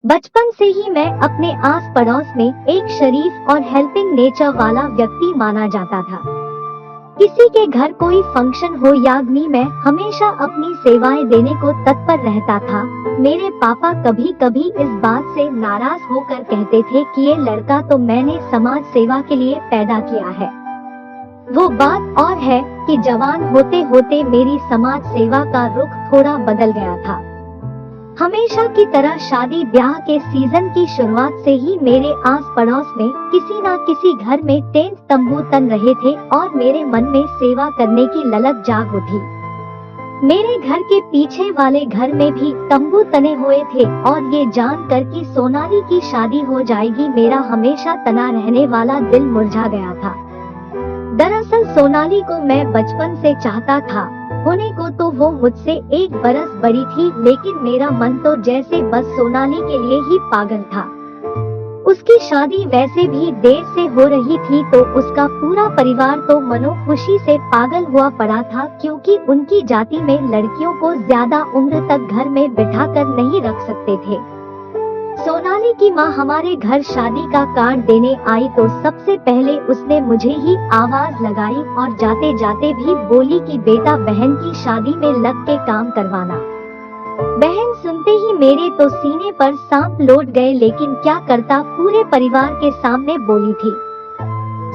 बचपन से ही मैं अपने आस पड़ोस में एक शरीफ और हेल्पिंग नेचर वाला व्यक्ति माना जाता था। किसी के घर कोई फंक्शन हो या अग्नि में हमेशा अपनी सेवाएं देने को तत्पर रहता था। मेरे पापा कभी कभी इस बात से नाराज होकर कहते थे कि ये लड़का तो मैंने समाज सेवा के लिए पैदा किया है। वो बात और है कि जवान होते होते मेरी समाज सेवा का रुख थोड़ा बदल गया था। हमेशा की तरह शादी ब्याह के सीजन की शुरुआत से ही मेरे आस पड़ोस में किसी न किसी घर में टेंट तंबू तन रहे थे और मेरे मन में सेवा करने की ललक जाग उठी। मेरे घर के पीछे वाले घर में भी तंबू तने हुए थे और ये जानकर कि सोनाली की शादी हो जाएगी मेरा हमेशा तना रहने वाला दिल मुरझा गया था। दरअसल सोनाली को मैं बचपन से चाहता था। होने को तो वो मुझसे 1 बरस बड़ी थी, लेकिन मेरा मन तो जैसे बस सोनाली के लिए ही पागल था। उसकी शादी वैसे भी देर से हो रही थी तो उसका पूरा परिवार तो मनोखुशी से पागल हुआ पड़ा था, क्योंकि उनकी जाति में लड़कियों को ज्यादा उम्र तक घर में बिठाकर नहीं रख सकते थे। सोनाली की माँ हमारे घर शादी का कार्ड देने आई तो सबसे पहले उसने मुझे ही आवाज लगाई और जाते जाते भी बोली कि बेटा बहन की शादी में लग के काम करवाना। बहन सुनते ही मेरे तो सीने पर सांप लौट गए, लेकिन क्या करता, पूरे परिवार के सामने बोली थी।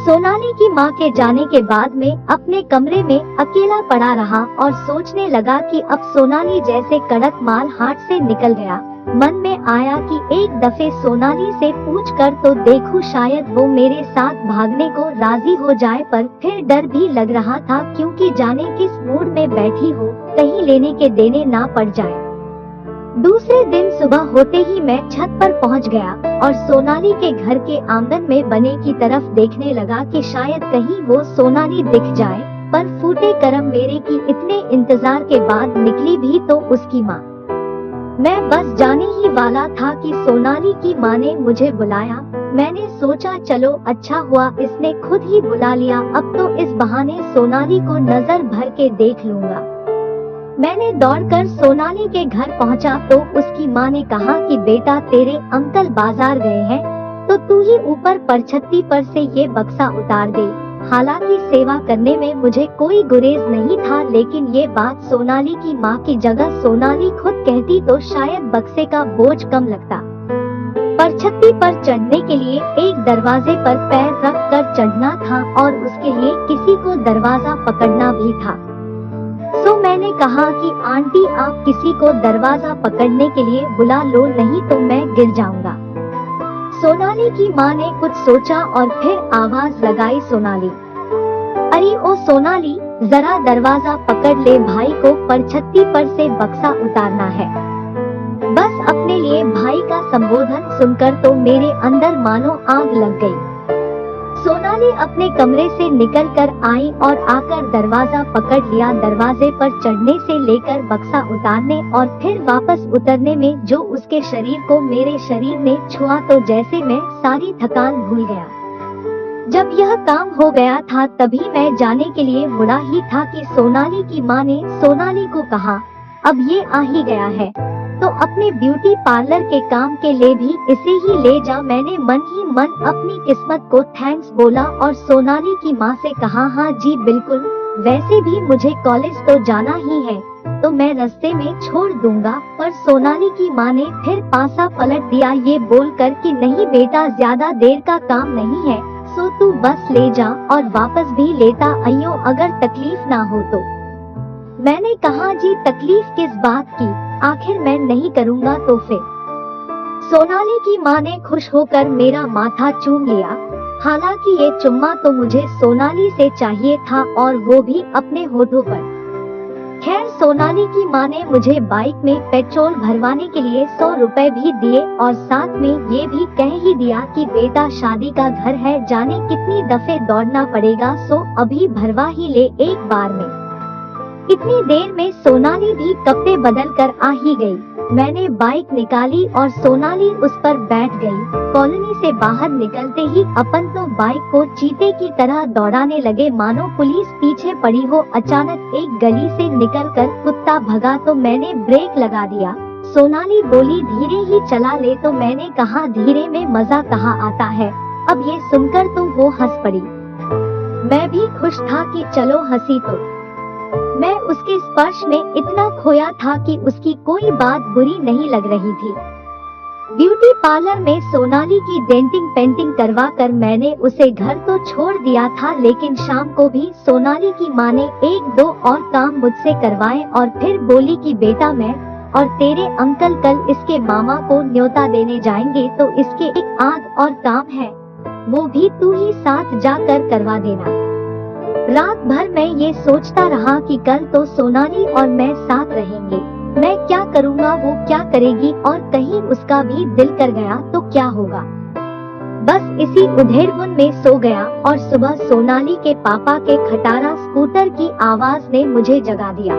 सोनाली की माँ के जाने के बाद में अपने कमरे में अकेला पड़ा रहा और सोचने लगा कि अब सोनाली जैसे कड़क माल हाथ से निकल गया। मन में आया कि एक दफे सोनाली से पूछ कर तो देखूं, शायद वो मेरे साथ भागने को राजी हो जाए। पर फिर डर भी लग रहा था, क्योंकि जाने किस मूड में बैठी हो, कहीं लेने के देने ना पड़ जाए। दूसरे दिन सुबह होते ही मैं छत पर पहुंच गया और सोनाली के घर के आंगन में बने की तरफ देखने लगा कि शायद कहीं वो सोनाली दिख जाए। पर फूटे करम मेरे की इतने इंतजार के बाद निकली भी तो उसकी माँ। मैं बस जाने ही वाला था कि सोनाली की माँ ने मुझे बुलाया। मैंने सोचा चलो अच्छा हुआ इसने खुद ही बुला लिया, अब तो इस बहाने सोनाली को नजर भर के देख लूंगा। मैंने दौड़कर सोनाली के घर पहुंचा तो उसकी माँ ने कहा कि बेटा तेरे अंकल बाजार गए हैं तो तू ही ऊपर परछत्ती पर से ये बक्सा उतार दे। हालांकि सेवा करने में मुझे कोई गुरेज नहीं था, लेकिन ये बात सोनाली की माँ की जगह सोनाली खुद कहती तो शायद बक्से का बोझ कम लगता। परछत्ती पर चढ़ने के लिए एक दरवाजे पर पैर रख कर चढ़ना था और उसके लिए किसी को दरवाजा पकड़ना भी था। सो मैंने कहा कि आंटी आप किसी को दरवाजा पकड़ने के लिए बुला लो, नहीं तो मैं गिर जाऊंगा। सोनाली की माँ ने कुछ सोचा और फिर आवाज लगाई, सोनाली। अरे ओ सोनाली, जरा दरवाजा पकड़ ले, भाई को परछत्ती पर से बक्सा उतारना है। बस अपने लिए भाई का संबोधन सुनकर तो मेरे अंदर मानो आग लग गई। सोनाली अपने कमरे से निकलकर आई और आकर दरवाजा पकड़ लिया। दरवाजे पर चढ़ने से लेकर बक्सा उतारने और फिर वापस उतरने में जो उसके शरीर को मेरे शरीर ने छुआ तो जैसे मैं सारी थकान भूल गया। जब यह काम हो गया था तभी मैं जाने के लिए मुड़ा ही था कि सोनाली की माँ ने सोनाली को कहा, अब ये आ ही गया है तो अपने ब्यूटी पार्लर के काम के लिए भी इसे ही ले जा। मैंने मन ही मन अपनी किस्मत को थैंक्स बोला और सोनाली की माँ से कहा, हाँ जी बिल्कुल, वैसे भी मुझे कॉलेज तो जाना ही है तो मैं रास्ते में छोड़ दूंगा। पर सोनाली की माँ ने फिर पासा पलट दिया ये बोलकर कि नहीं बेटा, ज्यादा देर का काम नहीं है, सो तू बस ले जा और वापस भी लेता आइयो अगर तकलीफ ना हो तो। मैंने कहा जी तकलीफ किस बात की, आखिर मैं नहीं करूँगा तो फिर। सोनाली की माँ ने खुश होकर मेरा माथा चूम लिया। हालांकि ये चुम्मा तो मुझे सोनाली से चाहिए था और वो भी अपने होठों पर। खैर सोनाली की माँ ने मुझे बाइक में पेट्रोल भरवाने के लिए 100 रुपए भी दिए और साथ में ये भी कह ही दिया कि बेटा शादी का घर है, जाने कितनी दफे दौड़ना पड़ेगा, सो अभी भरवा ही ले एक बार में। इतनी देर में सोनाली भी कपड़े बदल कर आ ही गई। मैंने बाइक निकाली और सोनाली उस पर बैठ गई। कॉलोनी से बाहर निकलते ही अपन तो बाइक को चीते की तरह दौड़ाने लगे मानो पुलिस पीछे पड़ी हो। अचानक एक गली से निकलकर कुत्ता भगा तो मैंने ब्रेक लगा दिया। सोनाली बोली धीरे ही चला ले। तो मैंने कहा धीरे में मजा कहाँ आता है। अब ये सुनकर तो वो हंस पड़ी। मैं भी खुश था कि चलो हंसी तो। मैं उसके स्पर्श में इतना खोया था कि उसकी कोई बात बुरी नहीं लग रही थी। ब्यूटी पार्लर में सोनाली की डेंटिंग पेंटिंग करवा कर मैंने उसे घर तो छोड़ दिया था, लेकिन शाम को भी सोनाली की माँ ने 1-2 और काम मुझसे करवाए और फिर बोली कि बेटा मैं और तेरे अंकल कल इसके मामा को न्योता देने जाएंगे, तो इसके एक आध और काम है, वो भी तू ही साथ जाकर करवा देना। रात भर मैं ये सोचता रहा कि कल तो सोनाली और मैं साथ रहेंगे, मैं क्या करूँगा वो क्या करेगी, और कहीं उसका भी दिल कर गया तो क्या होगा। बस इसी उधेड़बुन में सो गया और सुबह सोनाली के पापा के खटारा स्कूटर की आवाज ने मुझे जगा दिया।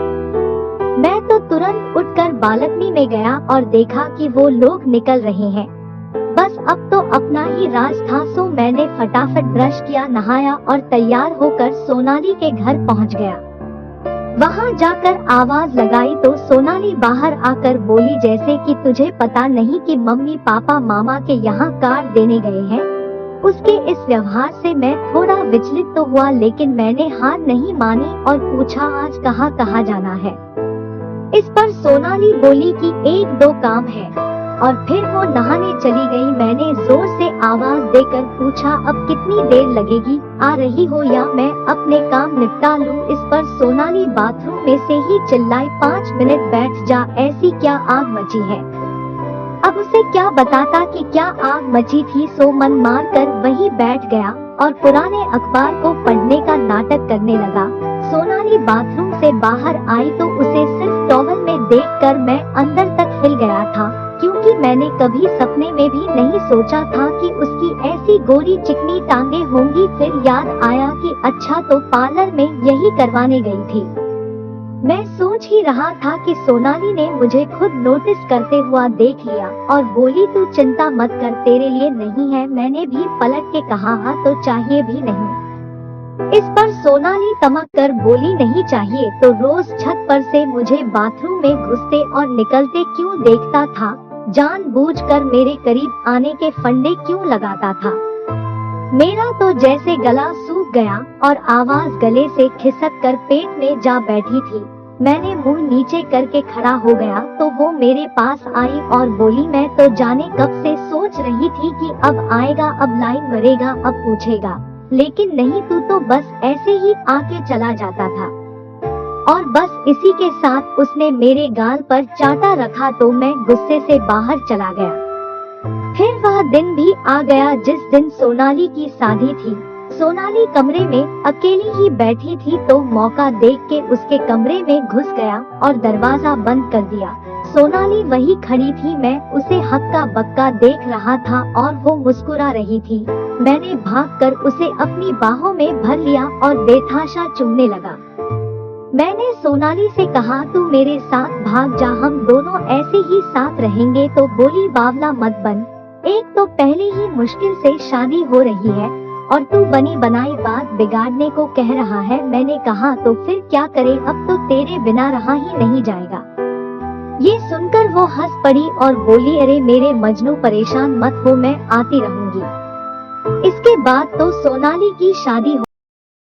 मैं तो तुरंत उठकर बालकनी में गया और देखा कि वो लोग निकल रहे हैं। बस अब तो अपना ही राज था, सो मैंने फटाफट ब्रश किया, नहाया और तैयार होकर सोनाली के घर पहुंच गया। वहां जाकर आवाज लगाई तो सोनाली बाहर आकर बोली जैसे कि तुझे पता नहीं कि मम्मी पापा मामा के यहाँ कार देने गए हैं। उसके इस व्यवहार से मैं थोड़ा विचलित तो हुआ, लेकिन मैंने हार नहीं मानी और पूछा आज कहाँ जाना है। इस पर सोनाली बोली कि 1-2 काम है और फिर वो नहाने चली गई। मैंने जोर से आवाज देकर पूछा अब कितनी देर लगेगी, आ रही हो या मैं अपने काम निपटा लूं। इस पर सोनाली बाथरूम में से ही चिल्लाई 5 मिनट बैठ जा, ऐसी क्या आग मची है। अब उसे क्या बताता कि क्या आग मची थी, सो मन मार कर वहीं बैठ गया और पुराने अखबार को पढ़ने का नाटक करने लगा। सोनाली बाथरूम से बाहर आई तो उसे सिर्फ टॉवल में देखकर मैं अंदर तक हिल गया था, क्योंकि मैंने कभी सपने में भी नहीं सोचा था कि उसकी ऐसी गोरी चिकनी टांगे होंगी। फिर याद आया कि अच्छा तो पार्लर में यही करवाने गई थी। मैं सोच ही रहा था कि सोनाली ने मुझे खुद नोटिस करते हुआ देख लिया और बोली तू चिंता मत कर, तेरे लिए नहीं है। मैंने भी पलट के कहा हाँ तो चाहिए भी नहीं। इस पर सोनाली तमक कर बोली नहीं चाहिए तो रोज छत पर से मुझे बाथरूम में घुसते और निकलते क्यों देखता था, जानबूझकर मेरे करीब आने के फंडे क्यों लगाता था। मेरा तो जैसे गला सूख गया और आवाज गले से खिसक कर पेट में जा बैठी थी। मैंने मुंह नीचे करके खड़ा हो गया तो वो मेरे पास आई और बोली मैं तो जाने कब से सोच रही थी कि अब आएगा, अब लाइन मरेगा, अब पूछेगा, लेकिन नहीं तू तो बस ऐसे ही आके चला जाता था। और बस इसी के साथ उसने मेरे गाल पर चाटा रखा तो मैं गुस्से से बाहर चला गया। फिर वह दिन भी आ गया जिस दिन सोनाली की शादी थी। सोनाली कमरे में अकेली ही बैठी थी तो मौका देख के उसके कमरे में घुस गया और दरवाजा बंद कर दिया। सोनाली वही खड़ी थी, मैं उसे हक्का बक्का देख रहा था और वो मुस्कुरा रही थी। मैंने भागकर उसे अपनी बाहों में भर लिया और बेतहाशा चूमने लगा। मैंने सोनाली से कहा तू मेरे साथ भाग जा, हम दोनों ऐसे ही साथ रहेंगे। तो बोली बावला मत बन, एक तो पहले ही मुश्किल से शादी हो रही है और तू बनी बनाई बात बिगाड़ने को कह रहा है। मैंने कहा तो फिर क्या करे, अब तो तेरे बिना रहा ही नहीं जाएगा। ये सुनकर वो हंस पड़ी और बोली अरे मेरे मजनू परेशान मत हो, मैं आती रहूंगी। इसके बाद तो सोनाली की शादी